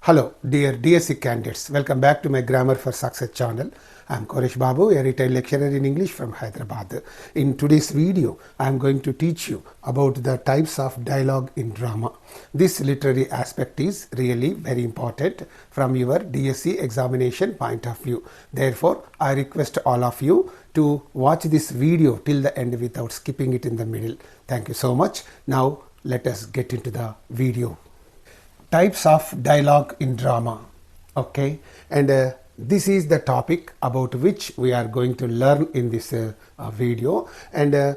Hello dear DSC candidates, welcome back to my Grammar for Success channel. I am Koresh Babu, a retired lecturer in English from Hyderabad. In today's video, I am going to teach you about the types of dialogue in drama. This literary aspect is really very important from your DSC examination point of view. Therefore, I request all of you to watch this video till the end without skipping it in the middle. Thank you so much. Now, let us get into the video. Types of dialogue in drama. Okay, and this is the topic about which we are going to learn in this video. And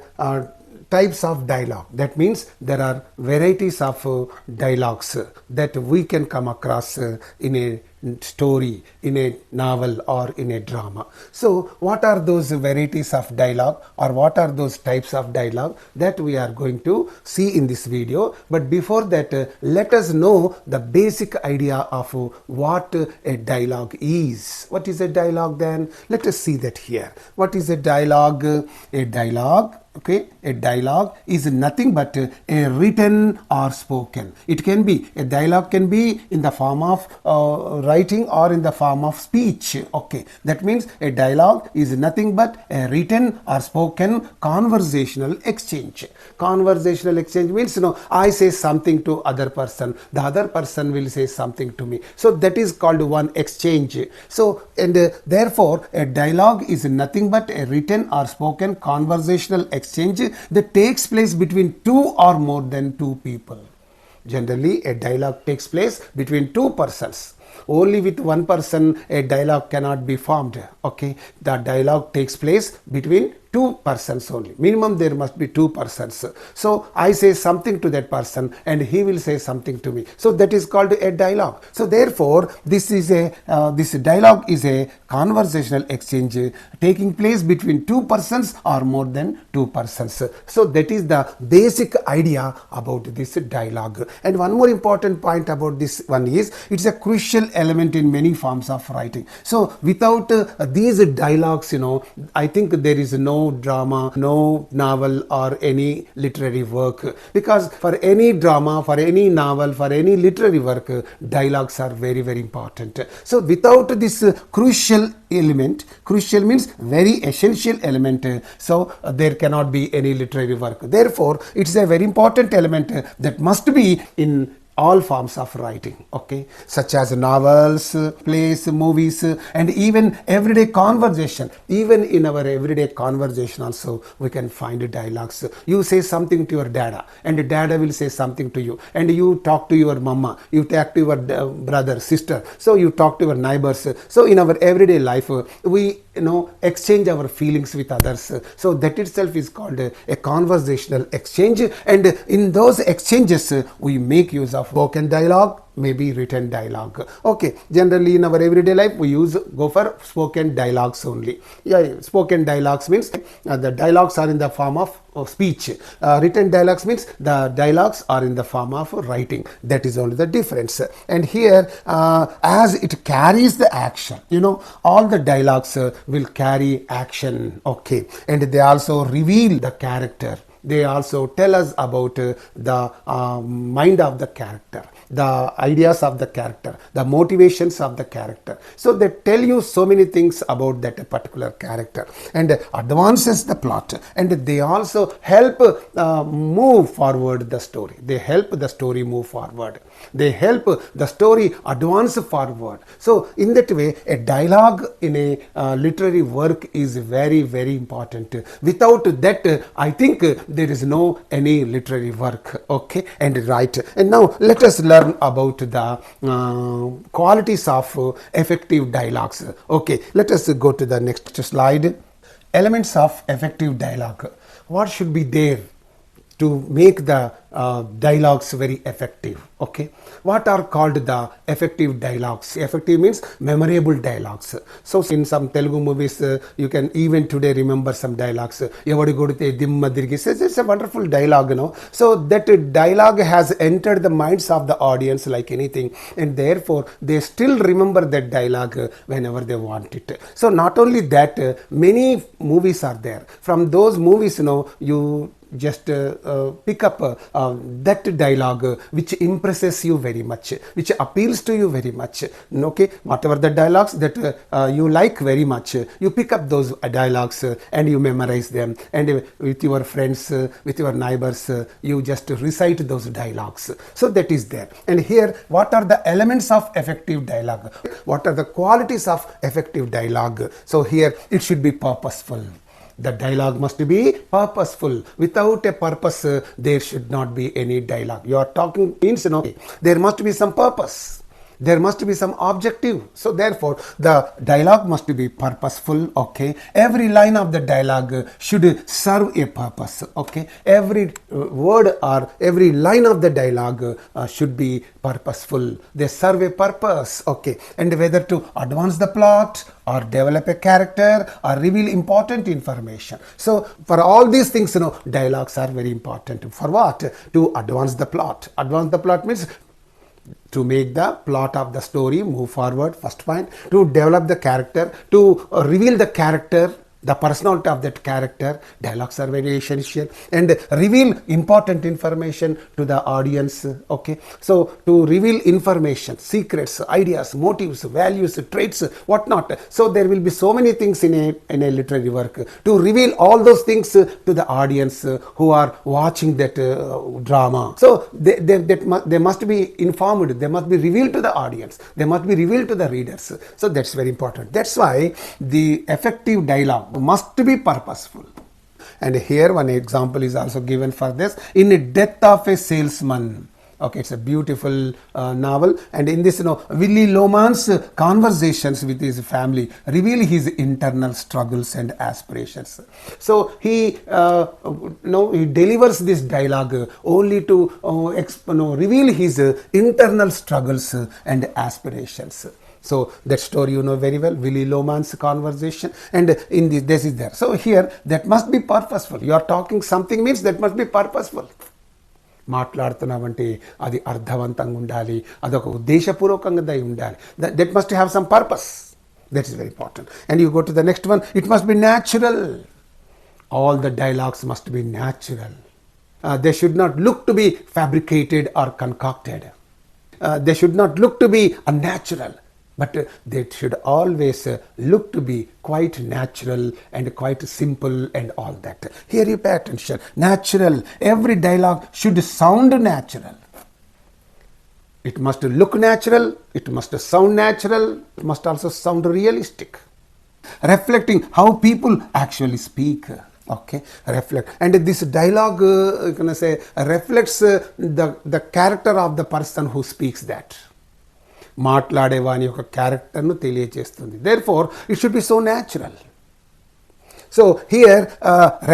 types of dialogue, that means there are varieties of dialogues that we can come across in a story, in a novel or in a drama. So what are those varieties of dialogue, or what are those types of dialogue that we are going to see in this video? But before that, let us know the basic idea of what a dialogue is. What is a dialogue then? Let us see that here. What is a dialogue? A dialogue, okay, a dialogue is nothing but a written or spoken. It can be, a dialogue can be in the form of writing or in the form of speech. Okay, that means a dialogue is nothing but a written or spoken conversational exchange. Conversational exchange means, I say something to other person, the other person will say something to me. So that is called one exchange. So, and therefore a dialogue is nothing but a written or spoken conversational exchange that takes place between two or more than two people. Generally, a dialogue takes place between two persons. Only with one person a dialogue cannot be formed. Okay, the dialogue takes place between two persons only. Minimum there must be two persons. So I say something to that person and he will say something to me. So that is called a dialogue. So therefore this is a this dialogue is a conversational exchange taking place between two persons or more than two persons. So that is the basic idea about this dialogue. And one more important point about this one is, it's a crucial element in many forms of writing. So without these dialogues, I think there is no drama, no novel or any literary work, because for any drama, for any novel, for any literary work, dialogues are very, very important. So without this crucial element, crucial means very essential element, so there cannot be any literary work. Therefore it's a very important element that must be in all forms of writing, okay, such as novels, plays, movies, and even everyday conversation. Even in our everyday conversation also we can find dialogues. You say something to your dada and dada will say something to you, and you talk to your mama, you talk to your brother, sister, so you talk to your neighbors. So in our everyday life we exchange our feelings with others. So that itself is called a conversational exchange, and in those exchanges we make use of spoken dialogue, maybe written dialogue. Okay, generally in our everyday life we go for spoken dialogues only. Yeah, spoken dialogues means the dialogues are in the form of speech. Written dialogues means the dialogues are in the form of writing. That is only the difference. And here as it carries the action, all the dialogues will carry action. Okay, and they also reveal the character. They also tell us about the mind of the character, the ideas of the character, the motivations of the character. So they tell you so many things about that particular character and advances the plot, and they also help move forward the story. They help the story move forward. They help the story advance forward. So in that way, a dialogue in a literary work is very, very important. Without that, I think there is no any literary work. Okay, and right. And now let us learn about the qualities of effective dialogues. Okay, let us go to the next slide. Elements of effective dialogue. What should be there to make the dialogues very effective? Okay, what are called the effective dialogues? Effective means memorable dialogues. So in some Telugu movies, you can even today remember some dialogues. Evadu godite dimma dirigi says it's a wonderful dialogue, So that dialogue has entered the minds of the audience like anything, and therefore they still remember that dialogue whenever they want it. So not only that, many movies are there. From those movies, you just pick up that dialogue which impresses you very much, which appeals to you very much. Okay, whatever the dialogues that you like very much, you pick up those dialogues and you memorize them, and with your friends, with your neighbors, you just recite those dialogues. So that is there. And here, what are the elements of effective dialogue? What are the qualities of effective dialogue? So here it should be purposeful. The dialogue must be purposeful. Without a purpose, there should not be any dialogue. You are talking means, there must be some purpose. There must be some objective. So therefore, the dialogue must be purposeful. Okay. Every line of the dialogue should serve a purpose. Okay. Every word or every line of the dialogue should be purposeful. They serve a purpose. Okay. And whether to advance the plot or develop a character or reveal important information. So for all these things, dialogues are very important. For what? To advance the plot. Advance the plot means to make the plot of the story move forward, first point. To develop the character, to reveal the character, the personality of that character. Dialogues are very essential, and reveal important information to the audience. Okay, so to reveal information, secrets, ideas, motives, values, traits, whatnot. So there will be so many things in a literary work to reveal all those things to the audience who are watching that drama. So they must be informed, they must be revealed to the audience, they must be revealed to the readers. So that's very important. That's why the effective dialogue must be purposeful. And here one example is also given for this. In Death of a Salesman. Okay, it's a beautiful novel, and in this, Willy Loman's conversations with his family reveal his internal struggles and aspirations. So he, he delivers this dialogue only to reveal his internal struggles and aspirations. So that story you know very well, Willy Loman's conversation, and in this is there. So here that must be purposeful. You are talking something means that must be purposeful. మాట్లాడుతున్నామంటే అది అర్థవంతంగా ఉండాలి, అదొక ఉద్దేశపూర్వకంగా ఉండాలి. That must have some purpose. That is very important. And you go to the next one, it must be natural. All the dialogues must be natural. They should not look to be fabricated or concocted. They should not look to be unnatural. But they should always look to be quite natural and quite simple and all that. Here you pay attention. Natural. Every dialogue should sound natural. It must look natural. It must sound natural. It must also sound realistic. Reflecting how people actually speak. Okay, reflect. And this dialogue, reflects the character of the person who speaks that. మాట్లాడేవాని యొక్క క్యారెక్టర్ను తెలియజేస్తుంది. Therefore, it should be so natural. So here,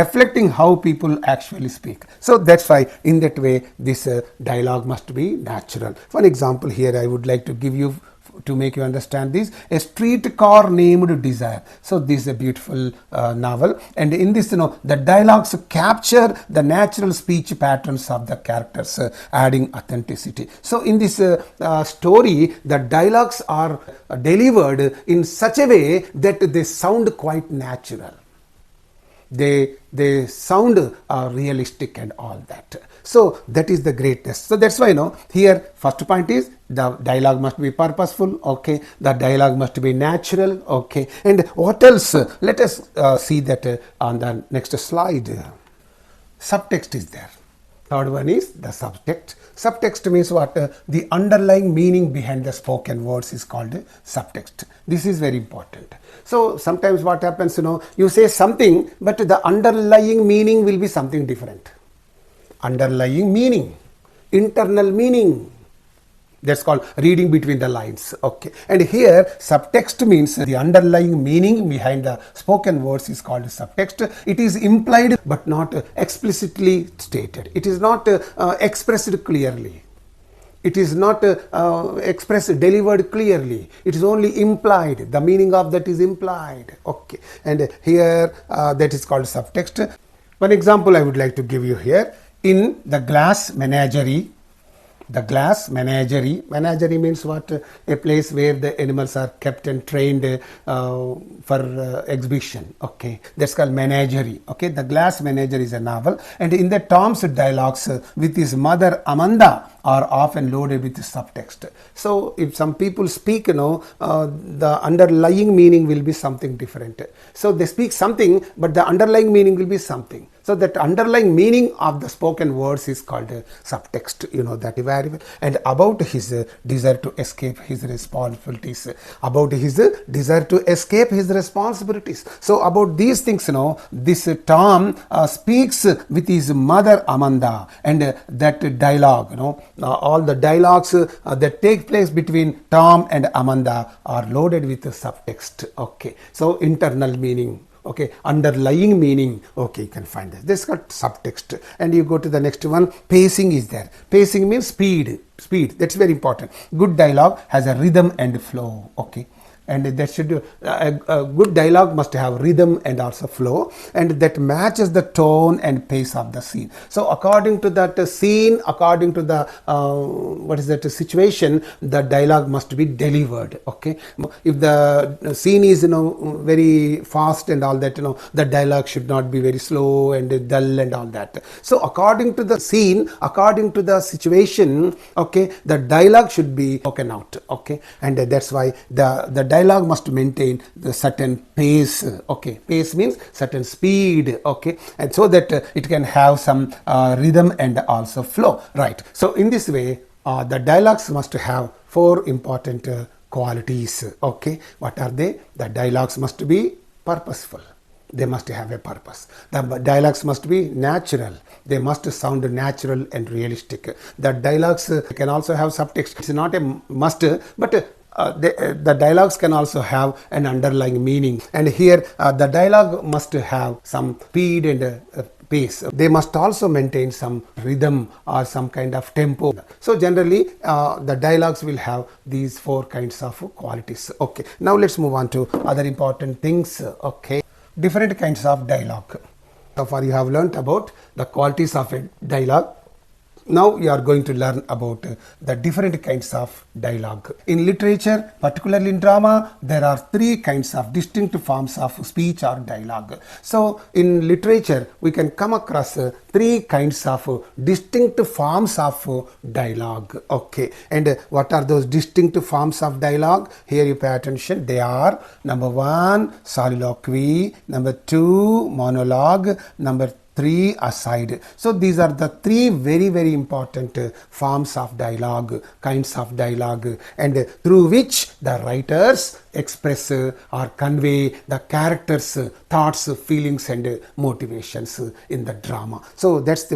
reflecting how people actually speak. So that's why in that way this dialogue must be natural. For example, here I would like to give you, to make you understand this, a streetcar named Desire. So this is a beautiful novel, and in this the dialogues capture the natural speech patterns of the characters, adding authenticity. So in this story, the dialogues are delivered in such a way that they sound quite natural. They sound realistic and all that. So that is the greatness. So that's why here first point is the dialogue must be purposeful. Okay, the dialogue must be natural. Okay, and what else? Let us see that on the next slide. Subtext is there. Third one is the subtext. Subtext means what? The underlying meaning behind the spoken words is called subtext. This is very important. So sometimes what happens, you say something, but the underlying meaning will be something different. Underlying meaning, internal meaning. That's called reading between the lines. Okay, and here subtext means the underlying meaning behind the spoken words is called subtext. It is implied but not explicitly stated. It is not expressed clearly. It is not delivered clearly. It is only implied. The meaning of that is implied. Okay, and here that is called subtext. One example I would like to give you here. In The Glass Menagerie, The glass menagerie. Menagerie means what? A place where the animals are kept and trained for exhibition. Okay, that's called menagerie. Okay, the glass menagerie is a novel, and in the Tom's dialogues with his mother Amanda are often loaded with subtext. So if some people speak, the underlying meaning will be something different. So they speak something, but the underlying meaning will be something. So that underlying meaning of the spoken words is called subtext, that very well. And about his desire to escape his responsibilities. About his desire to escape his responsibilities. So about these things, this Tom speaks with his mother Amanda, and that dialogue, all the dialogues that take place between Tom and Amanda are loaded with subtext. Okay, so internal meaning. Okay, underlying meaning. Okay, you can find this. This got subtext. And you go to the next one. Pacing is there. Pacing means speed. That's very important. Good dialogue has a rhythm and flow. Okay. And that should a good dialogue must have rhythm and also flow, and that matches the tone and pace of the scene. So according to that scene, according to the situation, the dialogue must be delivered. Okay, if the scene is very fast and all that, the dialogue should not be very slow and dull and all that. So according to the scene, according to the situation, okay, the dialogue should be spoken out. Okay, and that's why the dialogue must maintain the certain pace. Okay, pace means certain speed. Okay, and so that it can have some rhythm and also flow. Right. So in this way, the dialogues must have four important qualities. Okay, what are they? The dialogues must be purposeful. They must have a purpose. The dialogues must be natural. They must sound natural and realistic. The dialogues can also have subtext. It's not a must, but the dialogues can also have an underlying meaning. And here the dialogue must have some speed and pace. They must also maintain some rhythm or some kind of tempo. So generally the dialogues will have these four kinds of qualities. Okay, now let's move on to other important things. Okay, different kinds of dialogue. So far you have learnt about the qualities of a dialogue. Now you are going to learn about the different kinds of dialogue. In literature, particularly in drama, there are three kinds of distinct forms of speech or dialogue. So in literature, we can come across three kinds of distinct forms of dialogue. Okay, and what are those distinct forms of dialogue? Here you pay attention. They are: number one, soliloquy; number two, monologue; number three, aside. So these are the three very, very important forms of dialogue, kinds of dialogue, and through which the writers express or convey the characters' thoughts, feelings, and motivations in the drama. So that's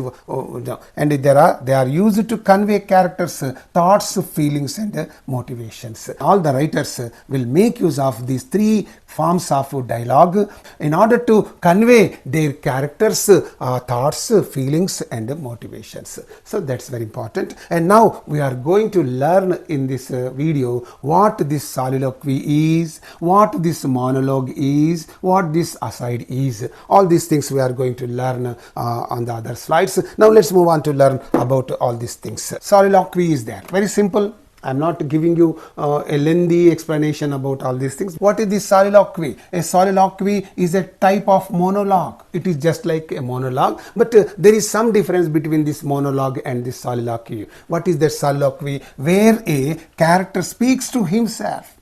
and they are used to convey characters' thoughts, feelings, and motivations. All the writers will make use of these three forms of dialogue in order to convey their characters' thoughts, feelings, and motivations. So that's very important. And now we are going to learn in this video what this soliloquy is, what this monologue is, what this aside is. All these things we are going to learn on the other slides. Now let's move on to learn about all these things. Soliloquy is there. Very simple. I'm not giving you a lengthy explanation about all these things. What is this soliloquy? A soliloquy is a type of monologue. It is just like a monologue, but there is some difference between this monologue and this soliloquy. What is that soliloquy? Where a character speaks to himself.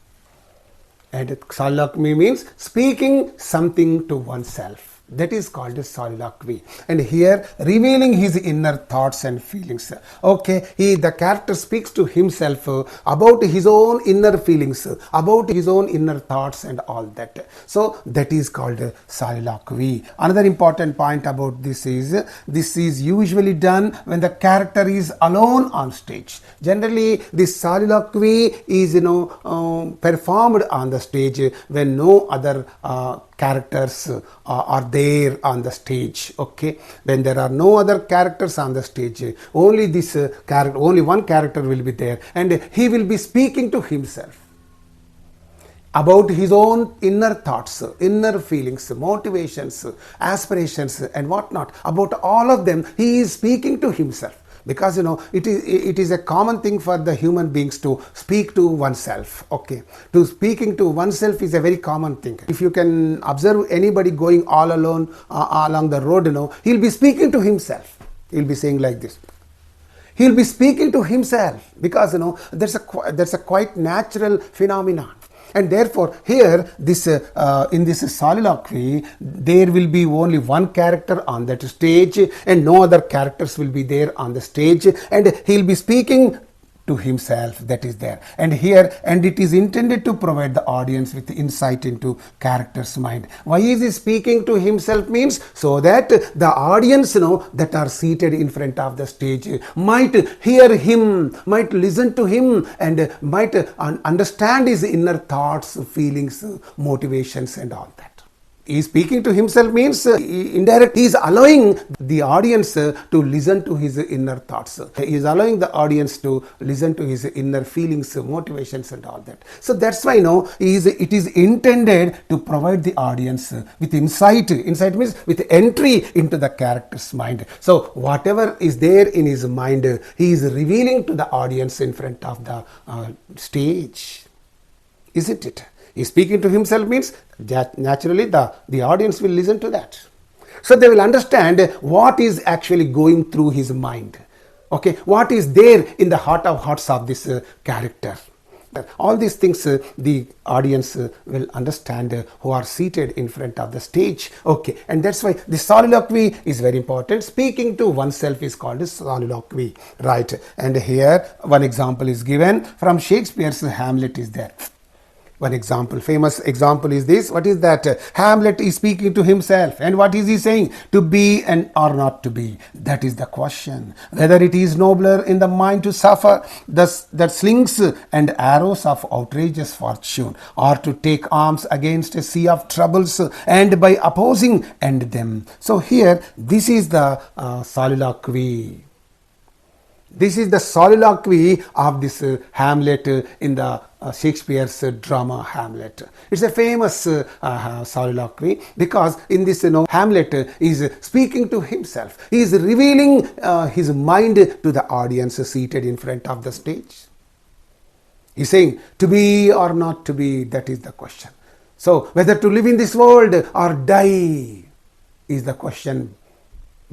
And soliloquy means speaking something to oneself. That is called a soliloquy. And here revealing his inner thoughts and feelings. Okay, the character speaks to himself about his own inner feelings, about his own inner thoughts and all that. So that is called a soliloquy. Another important point about this is usually done when the character is alone on stage. Generally this soliloquy is performed on the stage when no other characters are there on the stage. Okay, when there are no other characters on the stage, only this character, only one character will be there, and he will be speaking to himself about his own inner thoughts, inner feelings, motivations, aspirations, and whatnot. About all of them he is speaking to himself. because it is a common thing for the human beings to speak to oneself. Okay, to speaking to oneself is a very common thing. If you can observe anybody going all alone along the road, he'll be speaking to himself. He'll be saying like this. He'll be speaking to himself, because that's a quite natural phenomenon. And therefore here in this soliloquy, there will be only one character on that stage and no other characters will be there on the stage, and he'll be speaking to himself, that is there. And it is intended to provide the audience with insight into character's mind. Why is he speaking to himself? Means so that the audience that are seated in front of the stage might hear him, might listen to him, and might understand his inner thoughts, feelings, motivations and all that. He is speaking to himself means indirectly he is allowing the audience to listen to his inner thoughts. He is allowing the audience to listen to his inner feelings, motivations and all that. So that's why it is intended to provide the audience with insight. Insight means with entry into the character's mind. So whatever is there in his mind, he is revealing to the audience in front of the stage. Isn't it? He is speaking to himself means that naturally the audience will listen to that. So they will understand what is actually going through his mind. Okay, what is there in the heart of hearts of this character. All these things the audience will understand who are seated in front of the stage. Okay, and that's why the soliloquy is very important. Speaking to oneself is called a soliloquy, right? And here one example is given from Shakespeare's Hamlet is there. One example, famous example is this. What is that? Hamlet is speaking to himself. And what is he saying? To be and or not to be. That is the question. Whether it is nobler in the mind to suffer that slings and arrows of outrageous fortune, or to take arms against a sea of troubles and by opposing end them. So here, this is the soliloquy. This is the soliloquy of this Hamlet in the Shakespeare's drama Hamlet. It's a famous soliloquy because in this Hamlet is speaking to himself. He is revealing his mind to the audience seated in front of the stage. He's saying to be or not to be, that is the question. So whether to live in this world or die is the question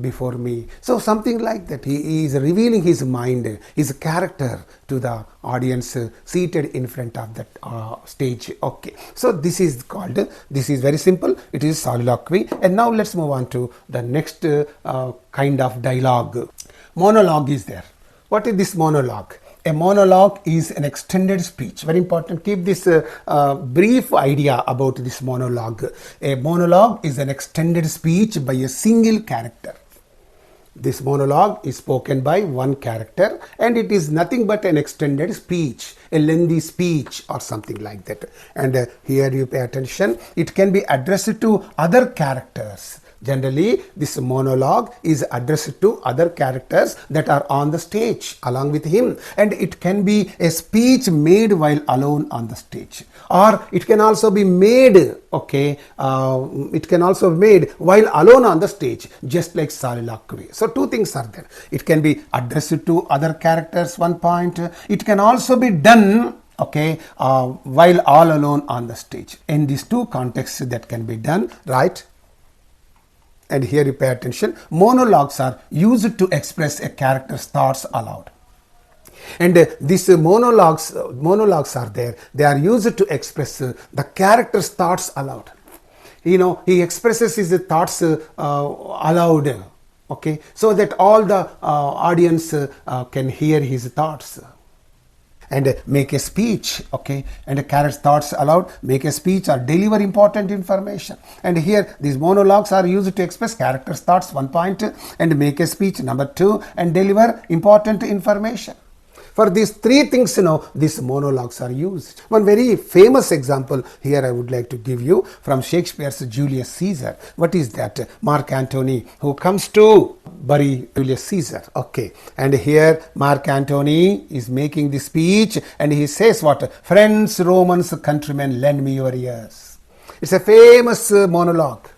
before me. So something like that. He is revealing his mind, his character to the audience seated in front of that stage. Okay. So this is very simple. It is soliloquy. And now let's move on to the next kind of dialogue. Monologue is there. What is this monologue? A monologue is an extended speech. Very important. Keep this brief idea about this monologue. A monologue is an extended speech by a single character. This monologue is spoken by one character and it is nothing but an extended speech, a lengthy speech or something like that. And here you pay attention. It can be addressed to other characters. Generally, this monologue is addressed to other characters that are on the stage along with him, and it can be a speech made while alone on the stage, or it can also be made, it can also be made while alone on the stage, just like soliloquy. So two things are there. It can be addressed to other characters, one point. It can also be done while all alone on the stage. In these two contexts that can be done, right? And here you pay attention. Monologues are used to express a character's thoughts aloud. And these monologues are there. They are used to express the character's thoughts aloud. He expresses his thoughts aloud. Okay, so that all the audience can hear his thoughts. And make a speech, and a character's thoughts aloud, make a speech or deliver important information. And here these monologues are used to express character's thoughts, one point, and make a speech, number two, and deliver important information. For these three things, these monologues are used. One very famous example here I would like to give you from Shakespeare's Julius Caesar. What is that? Mark Antony, who comes to bury Julius Caesar. Okay. And here Mark Antony is making the speech and he says what? Friends, Romans, countrymen, lend me your ears. It's a famous monologue.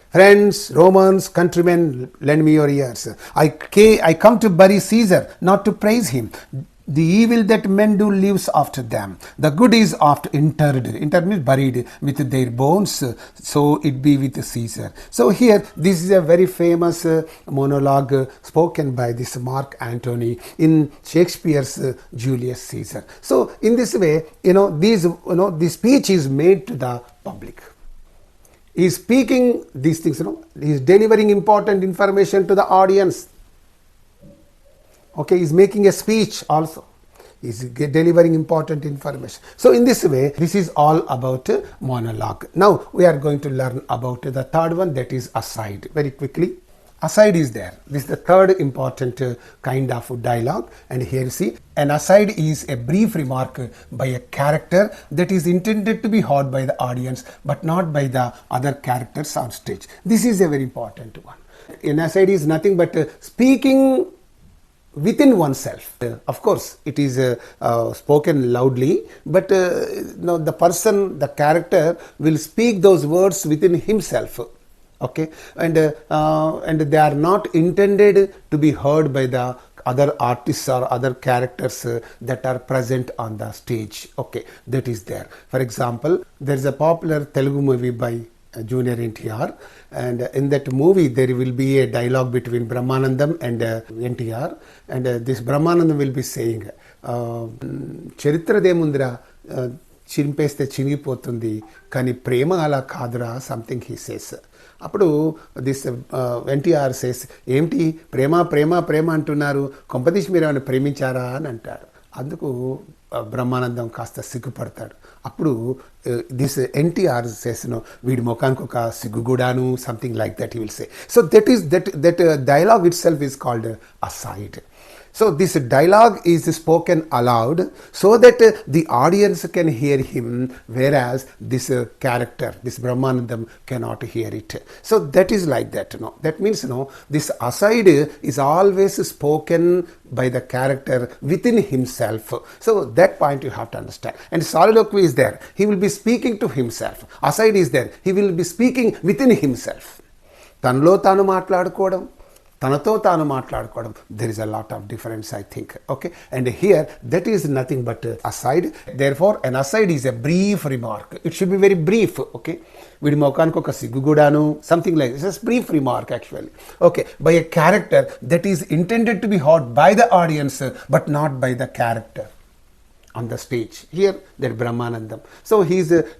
Friends, Romans, countrymen, lend me your ears. I come to bury Caesar, not to praise him. The evil that men do lives after them. The good is after interred. Interred means buried with their bones. So it be with Caesar. So here, this is a very famous monologue spoken by this Mark Antony in Shakespeare's Julius Caesar. So in this way, this speech is made to the public. He is speaking these things, he is delivering important information to the audience. Okay, he is making a speech also. He is delivering important information. So in this way, this is all about monologue. Now we are going to learn about the third one, that is aside. Very quickly. Aside is there. This is the third important kind of dialogue. And here you see, an aside is a brief remark by a character that is intended to be heard by the audience but not by the other characters on stage. This is a very important one. An aside is nothing but speaking within oneself. Of course, it is spoken loudly, but the person, the character will speak those words within himself. Okay, and they are not intended to be heard by the other artists or other characters that are present on the stage. Okay, that is there. For example, there is a popular Telugu movie by Junior NTR, and in that movie there will be a dialogue between Brahmanandam and NTR, and this Brahmanandam will be saying, చరిత్రదేముందిరా చింపేస్తే చినిగిపోతుంది కానీ ప్రేమ అలా కాదురా, something he says. అప్పుడు this NTR says, ఏమిటి ప్రేమ ప్రేమ ప్రేమ అంటున్నారు, కొంపదీసి మీరు ఏమైనా ప్రేమించారా అని అంటారు. అందుకు బ్రహ్మానందం కాస్త సిగ్గుపడతాడు. అప్పుడు దిస్ ఎన్టీఆర్ సేస్ను, వీడి ముఖానికి ఒక సిగ్గు కూడాను, something like that he will say. So that dialogue it self is called aside. So this dialogue is spoken aloud so that the audience can hear him, whereas this character, this Brahmanandam, cannot hear it. So that is like that. That means this aside is always spoken by the character within himself. So that point you have to understand. And soliloquy is there. He will be speaking to himself. Aside is there. He will be speaking within himself. Tanlo tanu maatladukodam. తనతో తాను మాట్లాడుకోవడం, there is a lot of difference, I think. Okay, and here that is nothing but aside. Therefore an aside is a brief remark. It should be very brief. Okay, వీడి ముఖానికి ఒక సిగ్గు కూడాను, something like this. Brief remark actually. Okay, by a character that is intended to be heard by the audience but not by the character on the stage. Here that Brahmanandam. So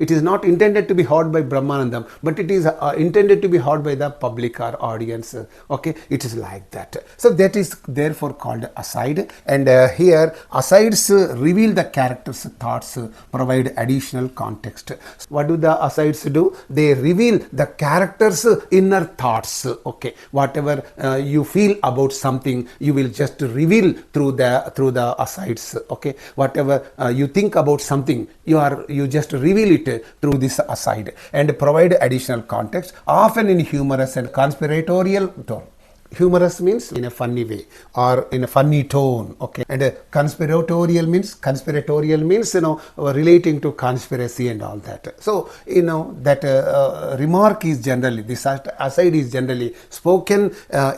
it is not intended to be heard by Brahmanandam, but it is intended to be heard by the public or audience. Okay, it is like that. So that is therefore called aside. And here asides reveal the character's thoughts, provide additional context. What do the asides do? They reveal the character's inner thoughts. Okay, whatever you feel about something, you will just reveal through the asides. Okay, whatever you think about something, you just reveal it through this aside and provide additional context, often in humorous and conspiratorial tone. Humorous means in a funny way or in a funny tone. Okay, and conspiratorial means relating to conspiracy and all that. So that remark is generally, this aside is generally spoken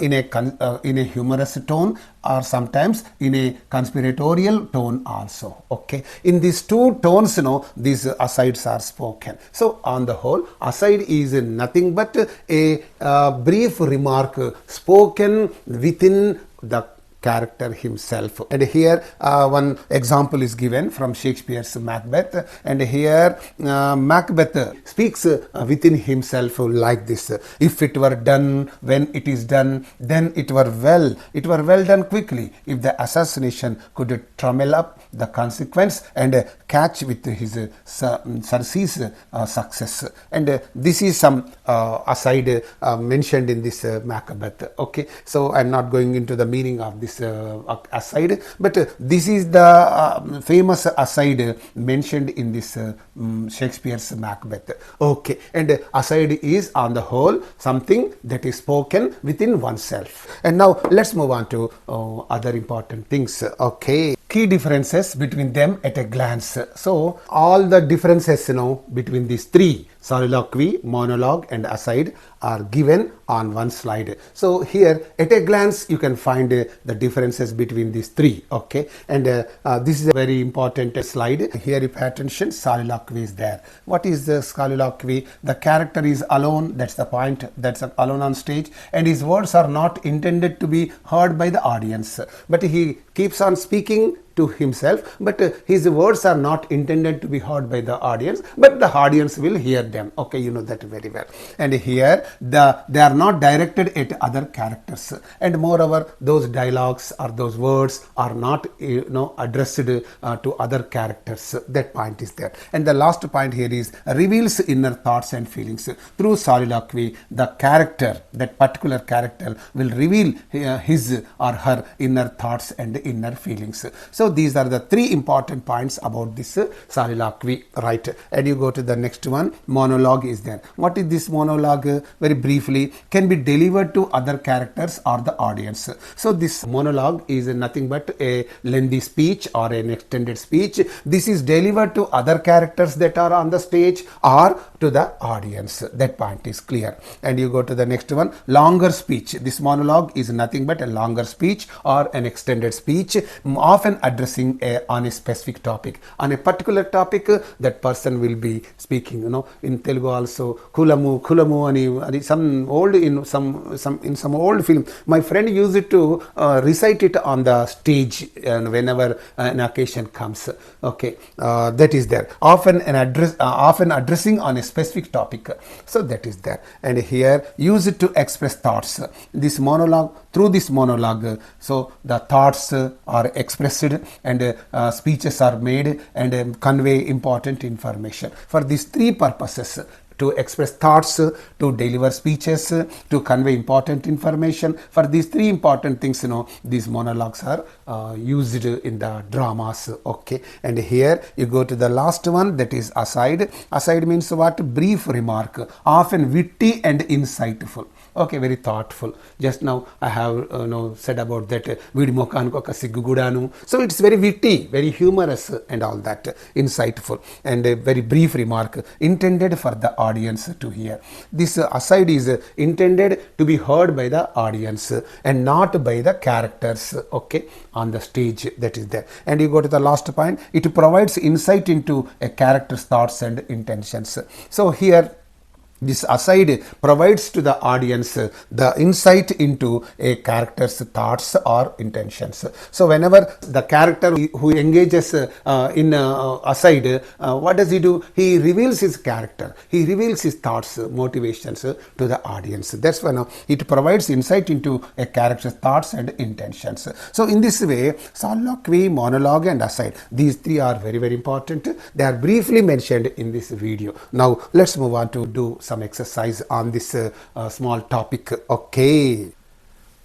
in a humorous tone or sometimes in a conspiratorial tone also. Okay, in these two tones these asides are spoken. So on the whole, aside is nothing but a brief remark spoken within the character himself. And here one example is given from Shakespeare's Macbeth, and here Macbeth speaks within himself like this: if it were done when it is done, then it were well done quickly, if the assassination could trummel up the consequence and catch with his Circe's success. And this is some aside mentioned in this Macbeth. Okay, so I'm not going into the meaning of this aside, but this is the famous aside mentioned in this Shakespeare's Macbeth. Okay, and aside is on the whole something that is spoken within oneself. And now let's move on to other important things. Okay, key differences between them at a glance. So all the differences between these three, soliloquy, monologue and aside, are given on one slide. So here at a glance you can find the differences between these three. Okay, and this is a very important slide. Here, if you pay attention, soliloquy is there. What is the soliloquy? The character is alone, that's the point, that's alone on stage, and his words are not intended to be heard by the audience, but he keeps on speaking to himself, but his words are not intended to be heard by the audience, but the audience will hear them. Okay, you know that very well. And here they are not directed at other characters, and moreover those dialogues or those words are not addressed to other characters. That point is there. And the last point here is reveals inner thoughts and feelings. Through soliloquy, the character, that particular character, will reveal his or her inner thoughts and inner feelings. So these are the three important points about this soliloquy, right? And you go to the next one. Monologue is there. What is this monologue? Very briefly, can be delivered to other characters or the audience. So this monologue is nothing but a lengthy speech or an extended speech. This is delivered to other characters that are on the stage or to the audience. That point is clear. And you go to the next one. Longer speech. This monologue is nothing but a longer speech or an extended speech, often addressing on a specific topic. On a particular topic, that person will be speaking. In Telugu also, kulamu ani some old in some old film. My friend used it to recite it on the stage, and whenever an occasion comes. Okay, that is there. Often addressing on a specific topic. So that is there. And here, use it to express thoughts. This monologue, through this monologue, so the thoughts are expressed and speeches are made and convey important information. For these three purposes, to express thoughts, to deliver speeches, to convey important information. For these three important things, these monologues are used in the dramas. Okay, and here you go to the last one, that is aside. Aside means what? Brief remark, often witty and insightful. Okay, very thoughtful. Just now I have said about that Vidi Mokanko oka siggu gudanu. So it's very witty, very humorous and all that, insightful, and a very brief remark intended for the audience to hear. This aside is intended to be heard by the audience and not by the characters, okay, on the stage. That is there. And you go to the last point. It provides insight into a character's thoughts and intentions. So here, this aside provides to the audience the insight into a character's thoughts or intentions. So whenever the character who engages in aside, what does he do? He reveals his character. He reveals his thoughts, motivations to the audience. That's why it provides insight into a character's thoughts and intentions. So in this way, soliloquy, monologue and aside, these three are very, very important. They are briefly mentioned in this video. Now let's move on to do some exercise on this small topic. Okay,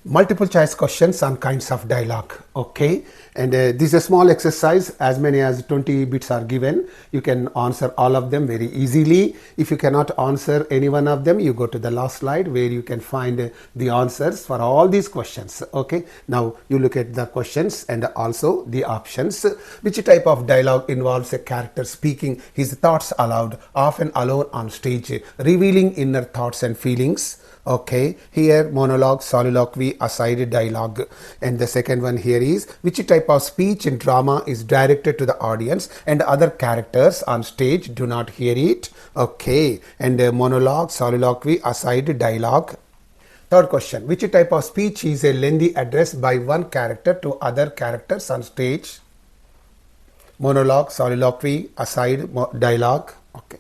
multiple choice questions on kinds of dialogue. Okay, and this is a small exercise. As many as 20 bits are given. You can answer all of them very easily. If you cannot answer any one of them, you go to the last slide where you can find the answers for all these questions. Okay, now you look at the questions and also the options. Which type of dialogue involves a character speaking his thoughts aloud, often alone on stage, revealing inner thoughts and feelings? Okay, here monologue, soliloquy, aside, dialogue. And the second one here is, which type of speech in drama is directed to the audience and other characters on stage do not hear it? Okay, and monologue, soliloquy, aside, dialogue. Third question, which type of speech is a lengthy address by one character to other characters on stage? Monologue, soliloquy, aside, dialogue. Okay.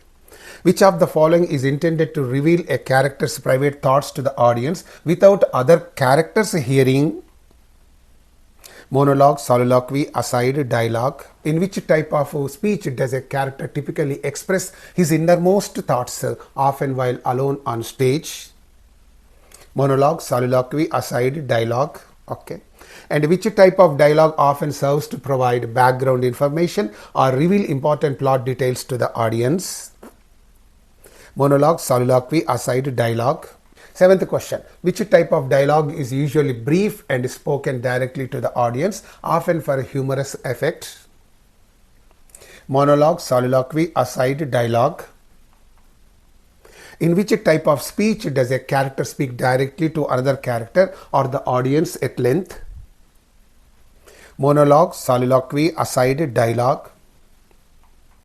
Which of the following is intended to reveal a character's private thoughts to the audience without other characters hearing? Monologue, soliloquy, aside, dialogue. In which type of speech does a character typically express his innermost thoughts, often while alone on stage? Monologue, soliloquy, aside, dialogue. Okay. And which type of dialogue often serves to provide background information or reveal important plot details to the audience? Monologue, soliloquy, aside, dialogue. Seventh question. Which type of dialogue is usually brief and spoken directly to the audience, often for humorous effect? Monologue, soliloquy, aside, dialogue. In which type of speech does a character speak directly to another character or the audience at length? Monologue, soliloquy, aside, dialogue.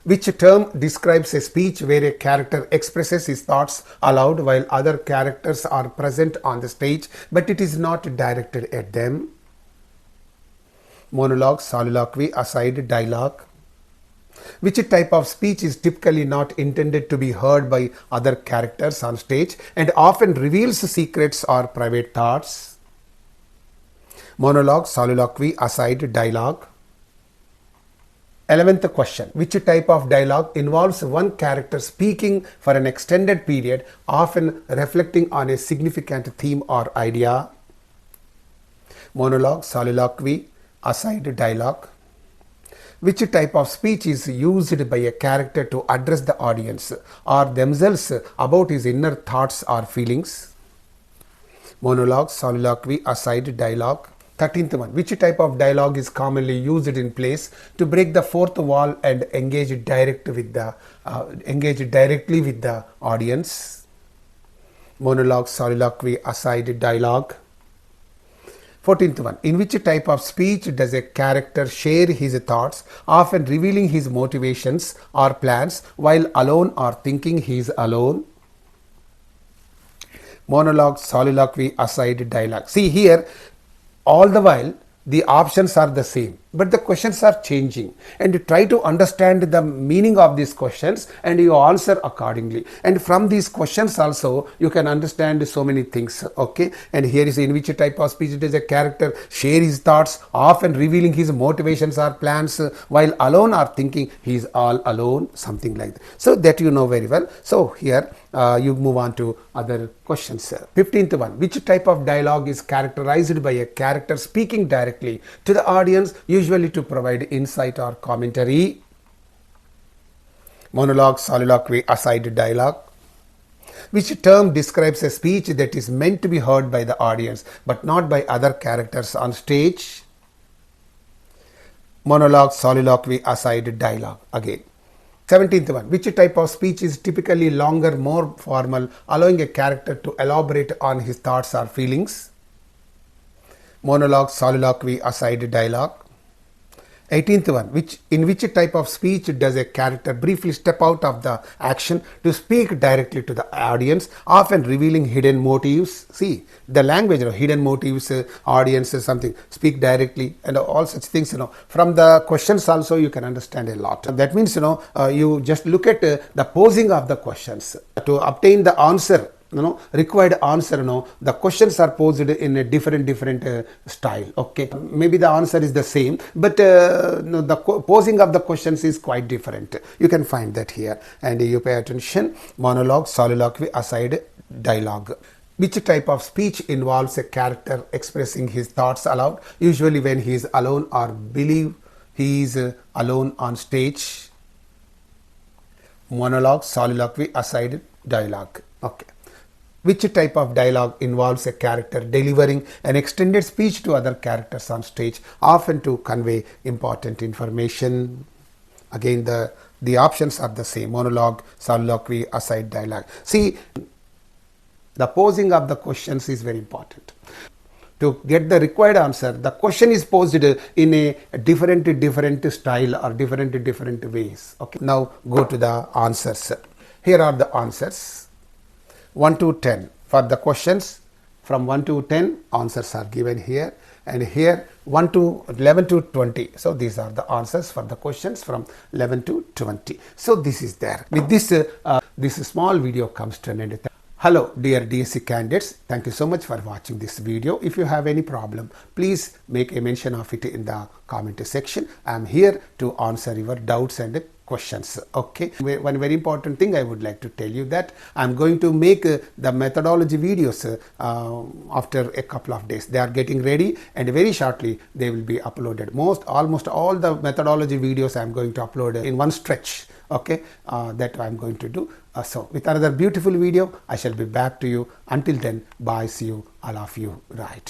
Which term describes a speech where a character expresses his thoughts aloud while other characters are present on the stage but it is not directed at them? Monologue, soliloquy, aside, dialogue. Which type of speech is typically not intended to be heard by other characters on stage and often reveals secrets or private thoughts? Monologue, soliloquy, aside, dialogue. 11th question. Which type of dialogue involves one character speaking for an extended period, often reflecting on a significant theme or idea? Monologue, soliloquy, aside, dialogue. Which type of speech is used by a character to address the audience or themselves about his inner thoughts or feelings? Monologue, soliloquy, aside, dialogue. 13th one. Which type of dialogue is commonly used in plays to break the fourth wall and engage directly with the audience? Monologue, soliloquy, aside, dialogue. 14th one. In which type of speech does a character share his thoughts, often revealing his motivations or plans while alone or thinking he is alone? Monologue, soliloquy, aside, dialogue. See here, all the while the options are the same, but the questions are changing, and you try to understand the meaning of these questions and you answer accordingly. And from these questions also you can understand so many things. Okay, and here is in which type of speech does a character share his thoughts, often revealing his motivations or plans while alone or thinking he is all alone, something like that. So that you know very well. So here you move on to other questions. 15th one. Which type of dialogue is characterized by a character speaking directly to the audience, usually to provide insight or commentary? Monologue, soliloquy, aside, dialogue. Which term describes a speech that is meant to be heard by the audience but not by other characters on stage? Monologue, soliloquy, aside, dialogue. Again. 17th one. Which type of speech is typically longer, more formal, allowing a character to elaborate on his thoughts or feelings? Monologue, soliloquy, aside, dialogue. 18th one. In which type of speech does a character briefly step out of the action to speak directly to the audience, often revealing hidden motives? See, the language, hidden motives, audience, something, speak directly, and all such things, from the questions also you can understand a lot. That means, you just look at the posing of the questions to obtain the answer. Required answer, the questions are posed in a different style. Okay, maybe the answer is the same, but the posing of the questions is quite different. You can find that here, and you pay attention. Monologue, soliloquy, aside, dialogue. Which type of speech involves a character expressing his thoughts aloud, usually when he is alone or believe he is alone on stage? Monologue, soliloquy, aside, dialogue. Okay. Which type of dialogue involves a character delivering an extended speech to other characters on stage, often to convey important information? Again, the options are the same. Monologue, soliloquy, aside, dialogue. See, the posing of the questions is very important. To get the required answer, the question is posed in a different style or different ways. Okay. Now go to the answers. Here are the answers. 1 to 10. For the questions from 1 to 10, answers are given here, and here 11 to 20. So these are the answers for the questions from 11 to 20. So this is there. With this, this small video comes to an end. Hello dear DSC candidates, thank you so much for watching this video. If you have any problem, please make a mention of it in the comment section. I am here to answer your doubts and questions. Okay, one very important thing I would like to tell you that I'm going to make the methodology videos after a couple of days. They are getting ready and very shortly they will be uploaded. Almost all the methodology videos I'm going to upload in one stretch. Okay, that I'm going to do. So with another beautiful video I shall be back to you. Until then, bye, see you, all of you, right.